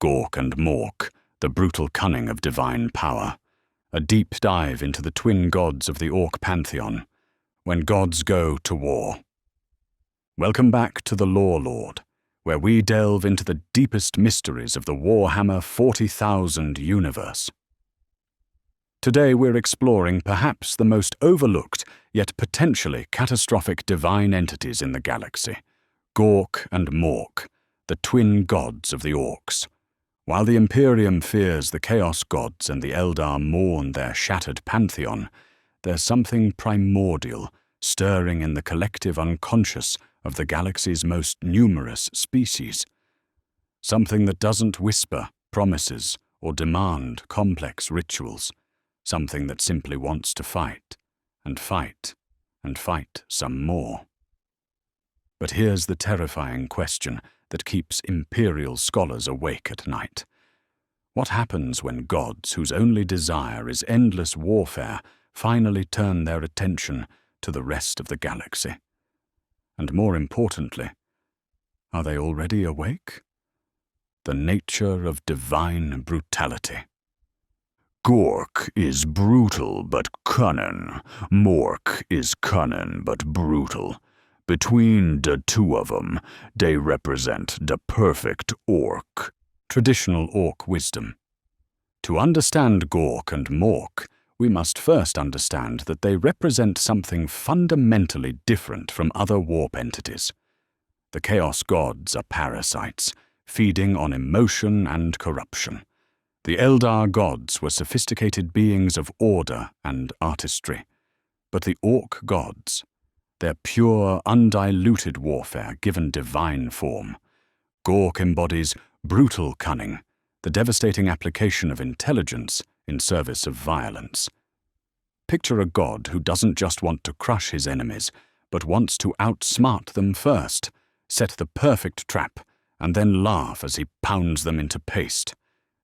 Gork and Mork, the brutal cunning of divine power. A deep dive into the twin gods of the Orc pantheon, when gods go to war. Welcome back to the Lorelord, where we delve into the deepest mysteries of the Warhammer 40,000 universe. Today we're exploring perhaps the most overlooked, yet potentially catastrophic divine entities in the galaxy, Gork and Mork, the twin gods of the Orcs. While the Imperium fears the Chaos Gods and the Eldar mourn their shattered pantheon, there's something primordial stirring in the collective unconscious of the galaxy's most numerous species. Something that doesn't whisper promises or demand complex rituals. Something that simply wants to fight, and fight, and fight some more. But here's the terrifying question that keeps Imperial scholars awake at night. What happens when gods whose only desire is endless warfare finally turn their attention to the rest of the galaxy? And more importantly, are they already awake? The nature of divine brutality. Gork is brutal but cunning. Mork is cunning but brutal. Between the two of them, they represent the perfect orc. Traditional orc wisdom. To understand Gork and Mork, we must first understand that they represent something fundamentally different from other warp entities. The Chaos Gods are parasites, feeding on emotion and corruption. The Eldar gods were sophisticated beings of order and artistry. But the Orc gods, their pure, undiluted warfare given divine form. Gork embodies brutal cunning, the devastating application of intelligence in service of violence. Picture a god who doesn't just want to crush his enemies, but wants to outsmart them first, set the perfect trap, and then laugh as he pounds them into paste.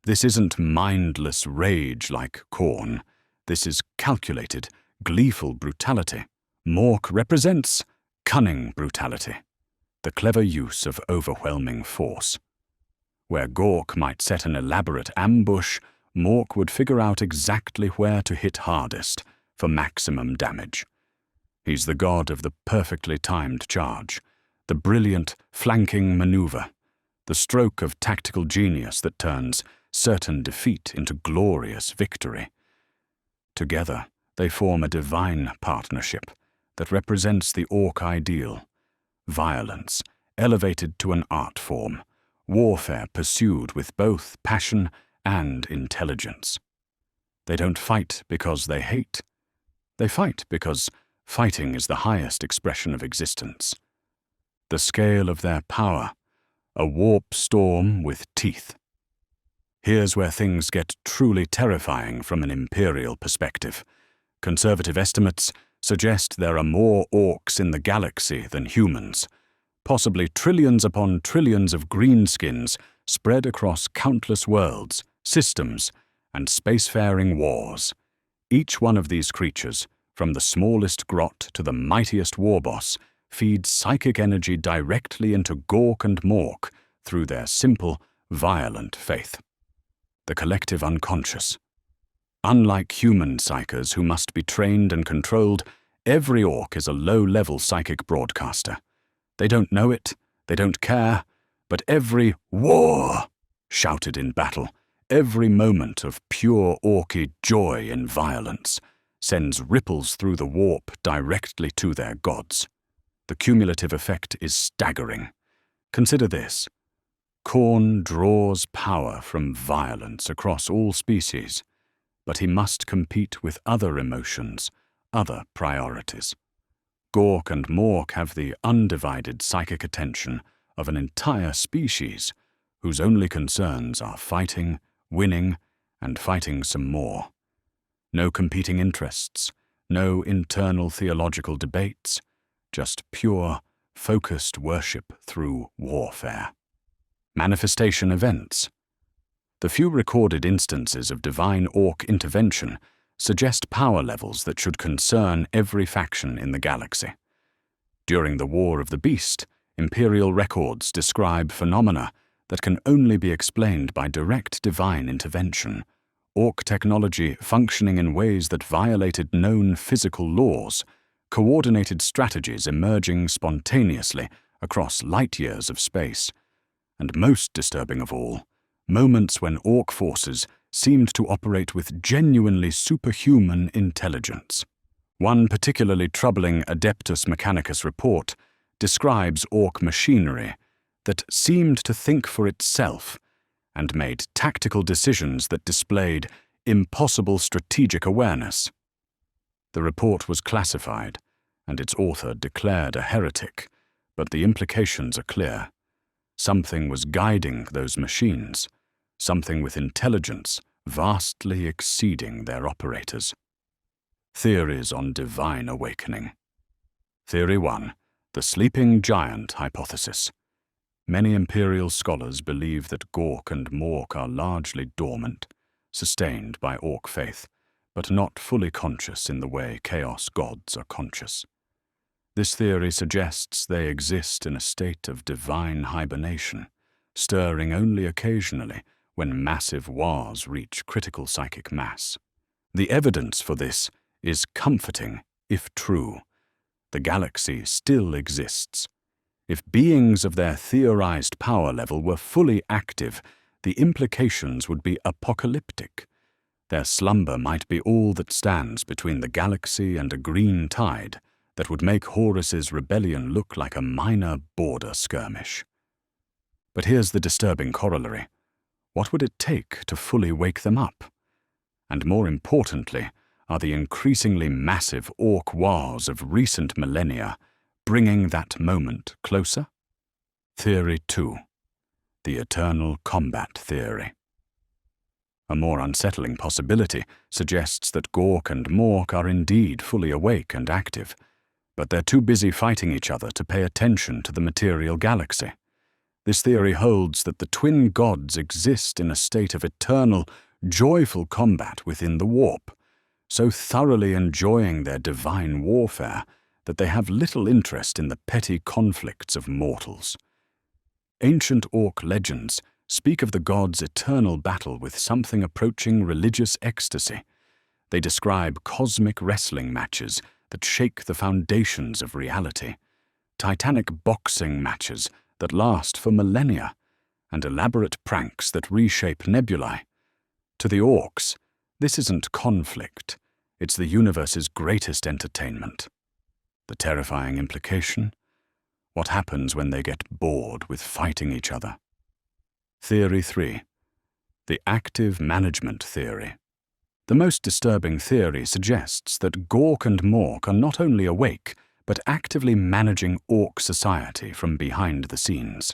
This isn't mindless rage like Khorne. This is calculated, gleeful brutality. Mork represents cunning brutality, the clever use of overwhelming force. Where Gork might set an elaborate ambush, Mork would figure out exactly where to hit hardest for maximum damage. He's the god of the perfectly timed charge, the brilliant flanking maneuver, the stroke of tactical genius that turns certain defeat into glorious victory. Together, they form a divine partnership that represents the Orc ideal. Violence, elevated to an art form. Warfare pursued with both passion and intelligence. They don't fight because they hate. They fight because fighting is the highest expression of existence. The scale of their power, a warp storm with teeth. Here's where things get truly terrifying from an Imperial perspective. Conservative estimates suggest there are more orcs in the galaxy than humans, possibly trillions upon trillions of greenskins spread across countless worlds, systems, and spacefaring wars. Each one of these creatures, from the smallest grot to the mightiest warboss, feeds psychic energy directly into Gork and Mork through their simple, violent faith. The collective unconscious. Unlike human psychers who must be trained and controlled, every orc is a low-level psychic broadcaster. They don't know it, they don't care, but every "war" shouted in battle, every moment of pure orky joy in violence, sends ripples through the warp directly to their gods. The cumulative effect is staggering. Consider this. Khorne draws power from violence across all species, but he must compete with other emotions, other priorities. Gork and Mork have the undivided psychic attention of an entire species whose only concerns are fighting, winning, and fighting some more. No competing interests, no internal theological debates, just pure, focused worship through warfare. Manifestation events. The few recorded instances of divine orc intervention suggest power levels that should concern every faction in the galaxy. During the War of the Beast, Imperial records describe phenomena that can only be explained by direct divine intervention, Orc technology functioning in ways that violated known physical laws, coordinated strategies emerging spontaneously across light-years of space, and most disturbing of all, moments when Orc forces seemed to operate with genuinely superhuman intelligence. One particularly troubling Adeptus Mechanicus report describes Orc machinery that seemed to think for itself and made tactical decisions that displayed impossible strategic awareness. The report was classified, and its author declared a heretic, but the implications are clear. Something was guiding those machines, something with intelligence vastly exceeding their operators. Theories on divine awakening. Theory 1. The sleeping giant hypothesis. Many Imperial scholars believe that Gork and Mork are largely dormant, sustained by Orc faith, but not fully conscious in the way Chaos gods are conscious. This theory suggests they exist in a state of divine hibernation, stirring only occasionally when massive wars reach critical psychic mass. The evidence for this is comforting, if true. The galaxy still exists. If beings of their theorized power level were fully active, the implications would be apocalyptic. Their slumber might be all that stands between the galaxy and a green tide that would make Horus's rebellion look like a minor border skirmish. But here's the disturbing corollary. What would it take to fully wake them up? And more importantly, are the increasingly massive Orc wars of recent millennia bringing that moment closer? Theory 2. The eternal combat theory. A more unsettling possibility suggests that Gork and Mork are indeed fully awake and active, but they're too busy fighting each other to pay attention to the material galaxy. This theory holds that the twin gods exist in a state of eternal, joyful combat within the warp, so thoroughly enjoying their divine warfare that they have little interest in the petty conflicts of mortals. Ancient Orc legends speak of the gods' eternal battle with something approaching religious ecstasy. They describe cosmic wrestling matches that shake the foundations of reality, titanic boxing matches that last for millennia, and elaborate pranks that reshape nebulae. To the Orcs, this isn't conflict, it's the universe's greatest entertainment. The terrifying implication? What happens when they get bored with fighting each other? Theory 3. The active management theory. The most disturbing theory suggests that Gork and Mork are not only awake, but actively managing Orc society from behind the scenes.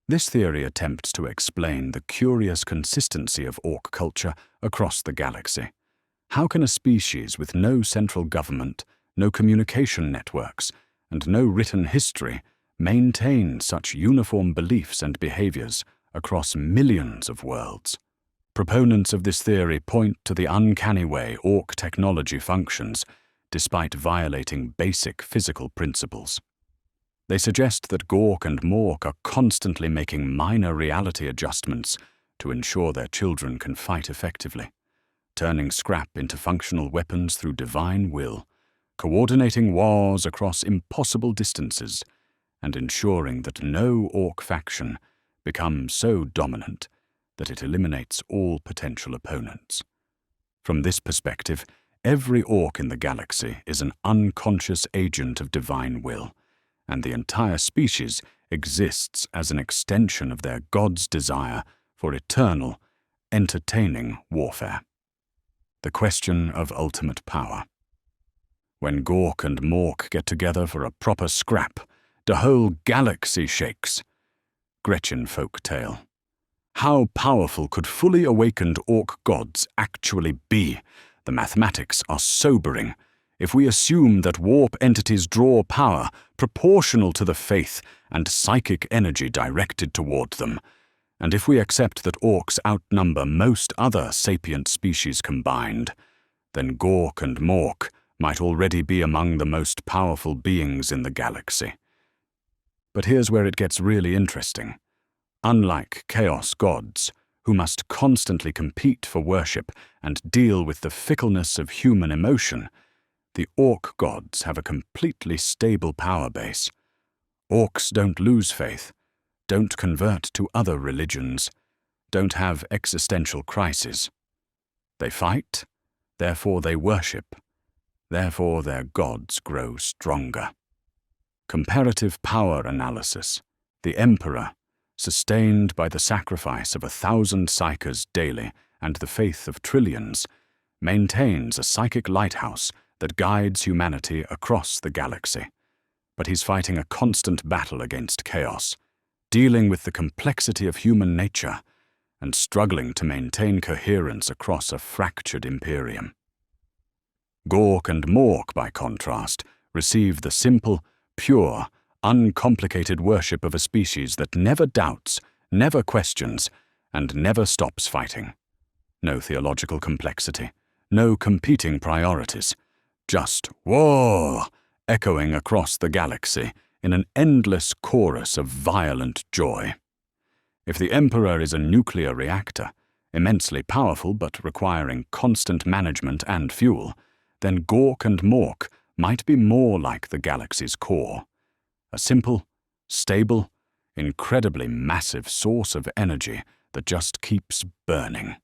This theory attempts to explain the curious consistency of Orc culture across the galaxy. How can a species with no central government, no communication networks, and no written history maintain such uniform beliefs and behaviors across millions of worlds? Proponents of this theory point to the uncanny way Orc technology functions, despite violating basic physical principles. They suggest that Gork and Mork are constantly making minor reality adjustments to ensure their children can fight effectively, turning scrap into functional weapons through divine will, coordinating wars across impossible distances, and ensuring that no Orc faction becomes so dominant that it eliminates all potential opponents. From this perspective, every Orc in the galaxy is an unconscious agent of divine will, and the entire species exists as an extension of their god's desire for eternal, entertaining warfare. The question of ultimate power. When Gork and Mork get together for a proper scrap, the whole galaxy shakes. Gretchen folk tale. How powerful could fully awakened Orc gods actually be? The mathematics are sobering. If we assume that warp entities draw power proportional to the faith and psychic energy directed toward them, and if we accept that Orcs outnumber most other sapient species combined, then Gork and Mork might already be among the most powerful beings in the galaxy. But here's where it gets really interesting. Unlike chaos gods, who must constantly compete for worship and deal with the fickleness of human emotion, the orc gods have a completely stable power base. Orcs don't lose faith, don't convert to other religions, don't have existential crises. They fight, therefore they worship, therefore their gods grow stronger. Comparative power analysis. The Emperor, sustained by the sacrifice of 1,000 psykers daily and the faith of trillions, maintains a psychic lighthouse that guides humanity across the galaxy. But he's fighting a constant battle against chaos, dealing with the complexity of human nature, and struggling to maintain coherence across a fractured imperium. Gork and Mork, by contrast, receive the simple, pure, uncomplicated worship of a species that never doubts, never questions, and never stops fighting. No theological complexity, no competing priorities, just war echoing across the galaxy in an endless chorus of violent joy. If the Emperor is a nuclear reactor, immensely powerful but requiring constant management and fuel, then Gork and Mork might be more like the galaxy's core. A simple, stable, incredibly massive source of energy that just keeps burning.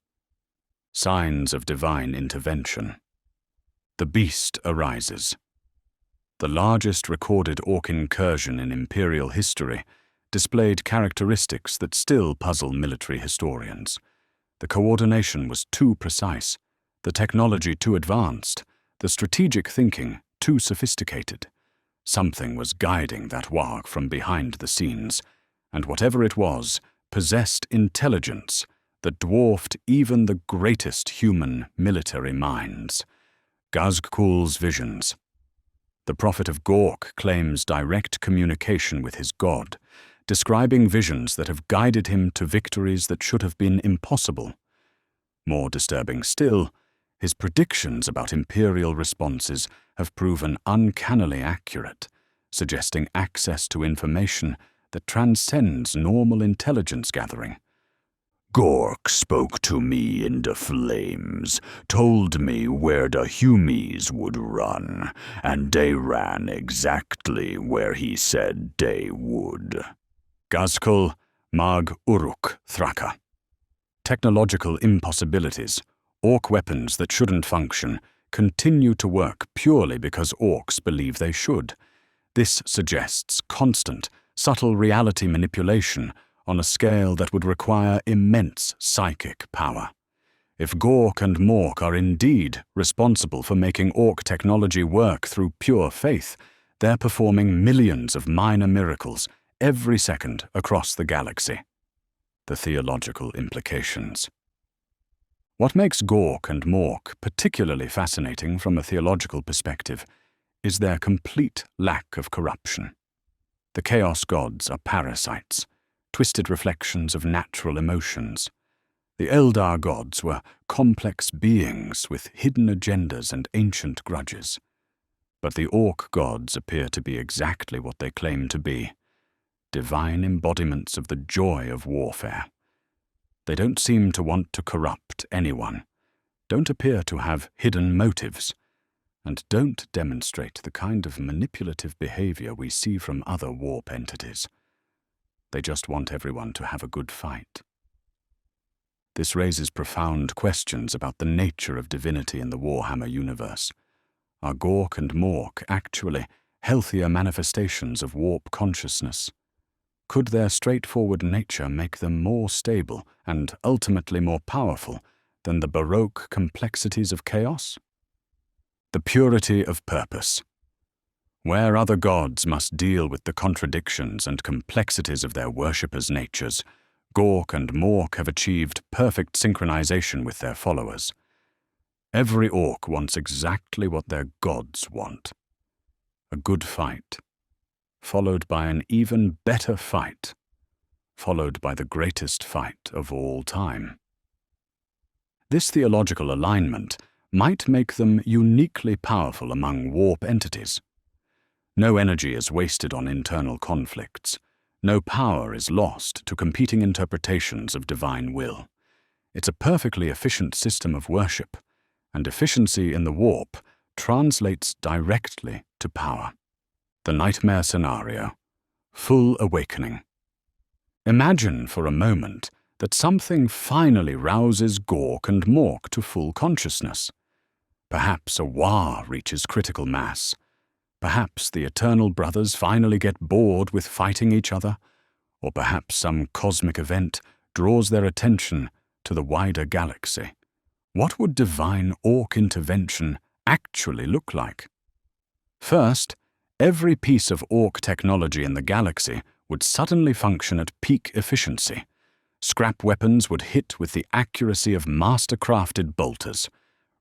Signs of divine intervention. The beast arises. The largest recorded orc incursion in Imperial history displayed characteristics that still puzzle military historians. The coordination was too precise, the technology too advanced, the strategic thinking too sophisticated. Something was guiding that warg from behind the scenes, and whatever it was, possessed intelligence that dwarfed even the greatest human military minds. Gazgkul's visions. The prophet of Gork claims direct communication with his god, describing visions that have guided him to victories that should have been impossible. More disturbing still, his predictions about imperial responses have proven uncannily accurate, suggesting access to information that transcends normal intelligence gathering. Gork spoke to me in the flames, told me where the Humies would run, and they ran exactly where he said they would. Gazkul Mag Uruk Thraka. Technological impossibilities, orc weapons that shouldn't function, continue to work purely because orcs believe they should. This suggests constant, subtle reality manipulation on a scale that would require immense psychic power. If Gork and Mork are indeed responsible for making orc technology work through pure faith, they're performing millions of minor miracles every second across the galaxy. The theological implications. What makes Gork and Mork particularly fascinating from a theological perspective is their complete lack of corruption. The Chaos Gods are parasites, twisted reflections of natural emotions. The Eldar gods were complex beings with hidden agendas and ancient grudges. But the Orc gods appear to be exactly what they claim to be, divine embodiments of the joy of warfare. They don't seem to want to corrupt anyone, don't appear to have hidden motives, and don't demonstrate the kind of manipulative behavior we see from other warp entities. They just want everyone to have a good fight. This raises profound questions about the nature of divinity in the Warhammer universe. Are Gork and Mork actually healthier manifestations of warp consciousness? Could their straightforward nature make them more stable and ultimately more powerful than the baroque complexities of chaos? The purity of purpose. Where other gods must deal with the contradictions and complexities of their worshippers' natures, Gork and Mork have achieved perfect synchronization with their followers. Every orc wants exactly what their gods want. A good fight, followed by an even better fight, followed by the greatest fight of all time. This theological alignment might make them uniquely powerful among warp entities. No energy is wasted on internal conflicts. No power is lost to competing interpretations of divine will. It's a perfectly efficient system of worship, and efficiency in the warp translates directly to power. The nightmare scenario. Full awakening. Imagine for a moment that something finally rouses Gork and Mork to full consciousness. Perhaps a war reaches critical mass. Perhaps the Eternal Brothers finally get bored with fighting each other. Or perhaps some cosmic event draws their attention to the wider galaxy. What would divine Orc intervention actually look like? First, every piece of Orc technology in the galaxy would suddenly function at peak efficiency. Scrap weapons would hit with the accuracy of master-crafted bolters.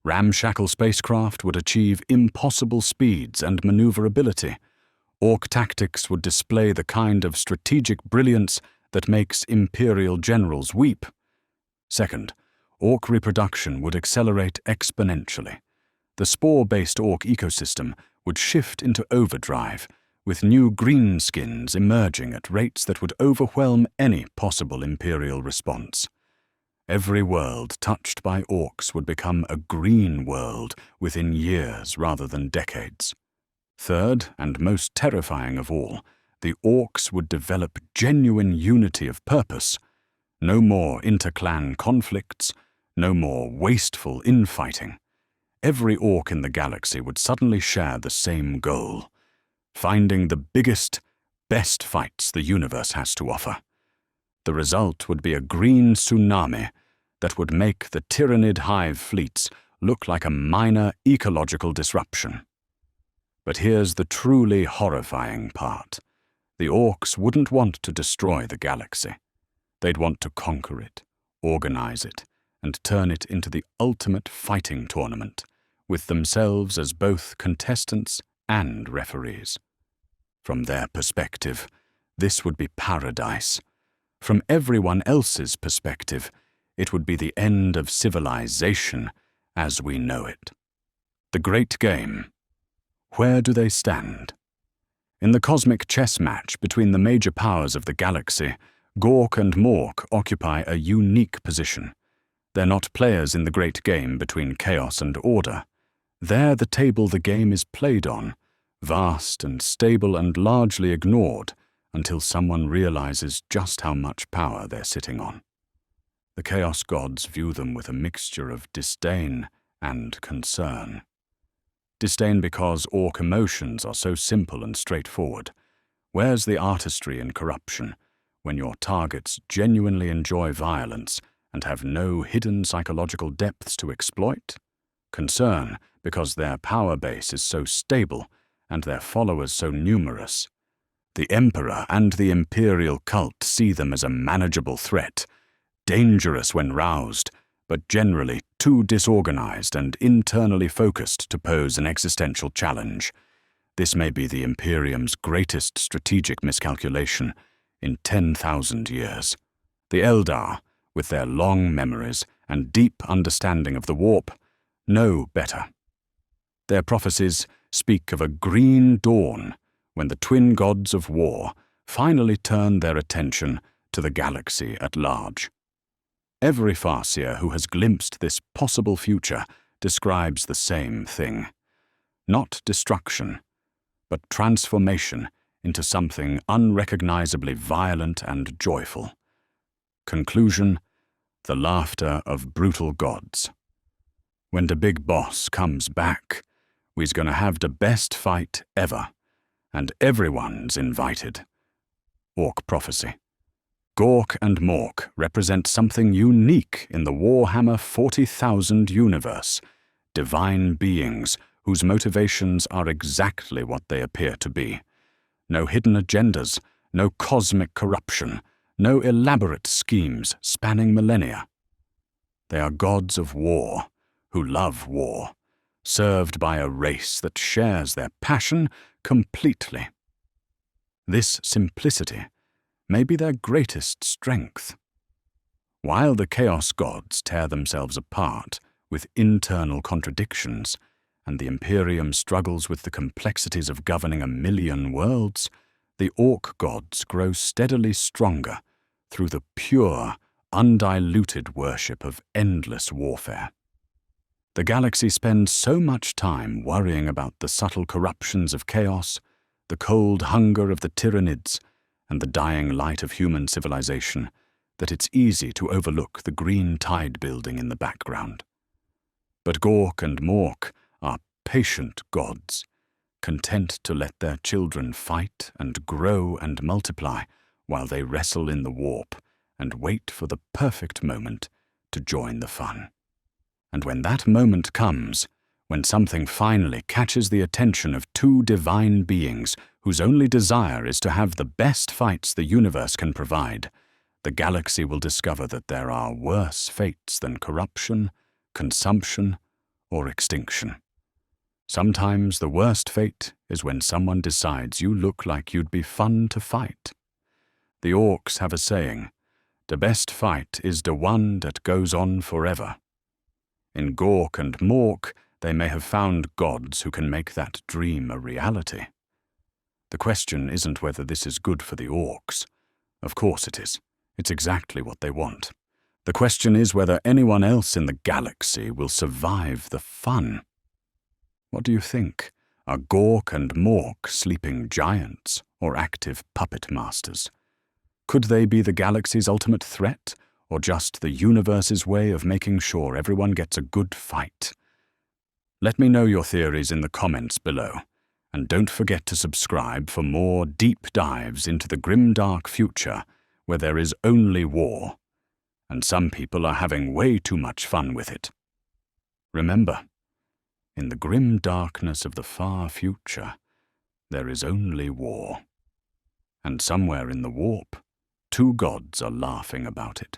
Ramshackle spacecraft would achieve impossible speeds and maneuverability. Orc tactics would display the kind of strategic brilliance that makes Imperial generals weep. Second, Orc reproduction would accelerate exponentially. The spore-based Orc ecosystem would shift into overdrive, with new greenskins emerging at rates that would overwhelm any possible Imperial response. Every world touched by Orcs would become a green world within years rather than decades. Third, and most terrifying of all, the Orcs would develop genuine unity of purpose. No more interclan conflicts, no more wasteful infighting. Every Orc in the galaxy would suddenly share the same goal: finding the biggest, best fights the universe has to offer. The result would be a green tsunami that would make the Tyrannid hive fleets look like a minor ecological disruption. But here's the truly horrifying part. The Orcs wouldn't want to destroy the galaxy. They'd want to conquer it, organize it, and turn it into the ultimate fighting tournament, with themselves as both contestants and referees. From their perspective, this would be paradise. From everyone else's perspective, it would be the end of civilization as we know it. The Great Game. Where do they stand? In the cosmic chess match between the major powers of the galaxy, Gork and Mork occupy a unique position. They're not players in the great game between chaos and order. They're the table the game is played on, vast and stable and largely ignored until someone realizes just how much power they're sitting on. The Chaos Gods view them with a mixture of disdain and concern. Disdain because Orc emotions are so simple and straightforward. Where's the artistry in corruption when your targets genuinely enjoy violence and have no hidden psychological depths to exploit? Concern because their power base is so stable and their followers so numerous. The Emperor and the Imperial cult see them as a manageable threat, dangerous when roused, but generally too disorganized and internally focused to pose an existential challenge. This may be the Imperium's greatest strategic miscalculation in 10,000 years. The Eldar, with their long memories and deep understanding of the warp, know better. Their prophecies speak of a green dawn when the twin gods of war finally turn their attention to the galaxy at large. Every Farseer who has glimpsed this possible future describes the same thing. Not destruction, but transformation into something unrecognizably violent and joyful. Conclusion: the laughter of brutal gods. When the big boss comes back, we's gonna have the best fight ever, and everyone's invited. Orc prophecy. Gork and Mork represent something unique in the Warhammer 40,000 universe, divine beings whose motivations are exactly what they appear to be. No hidden agendas, no cosmic corruption, no elaborate schemes spanning millennia. They are gods of war, who love war, served by a race that shares their passion completely. This simplicity may be their greatest strength. While the Chaos Gods tear themselves apart with internal contradictions, and the Imperium struggles with the complexities of governing 1,000,000 worlds, the orc gods grow steadily stronger through the pure, undiluted worship of endless warfare. The galaxy spends so much time worrying about the subtle corruptions of chaos, the cold hunger of the Tyranids, and the dying light of human civilization, that it's easy to overlook the green tide building in the background. But Gork and Mork are patient gods, content to let their children fight and grow and multiply while they wrestle in the warp and wait for the perfect moment to join the fun. And when that moment comes, when something finally catches the attention of two divine beings whose only desire is to have the best fights the universe can provide, the galaxy will discover that there are worse fates than corruption, consumption, or extinction. Sometimes the worst fate is when someone decides you look like you'd be fun to fight. The orcs have a saying, "The best fight is the one that goes on forever." In Gork and Mork, they may have found gods who can make that dream a reality. The question isn't whether this is good for the orcs. Of course it is. It's exactly what they want. The question is whether anyone else in the galaxy will survive the fun. What do you think? Are Gork and Mork sleeping giants or active puppet masters? Could they be the galaxy's ultimate threat, or just the universe's way of making sure everyone gets a good fight? Let me know your theories in the comments below, and don't forget to subscribe for more deep dives into the grimdark future where there is only war, and some people are having way too much fun with it. Remember, in the grim darkness of the far future, there is only war. And somewhere in the warp, two gods are laughing about it.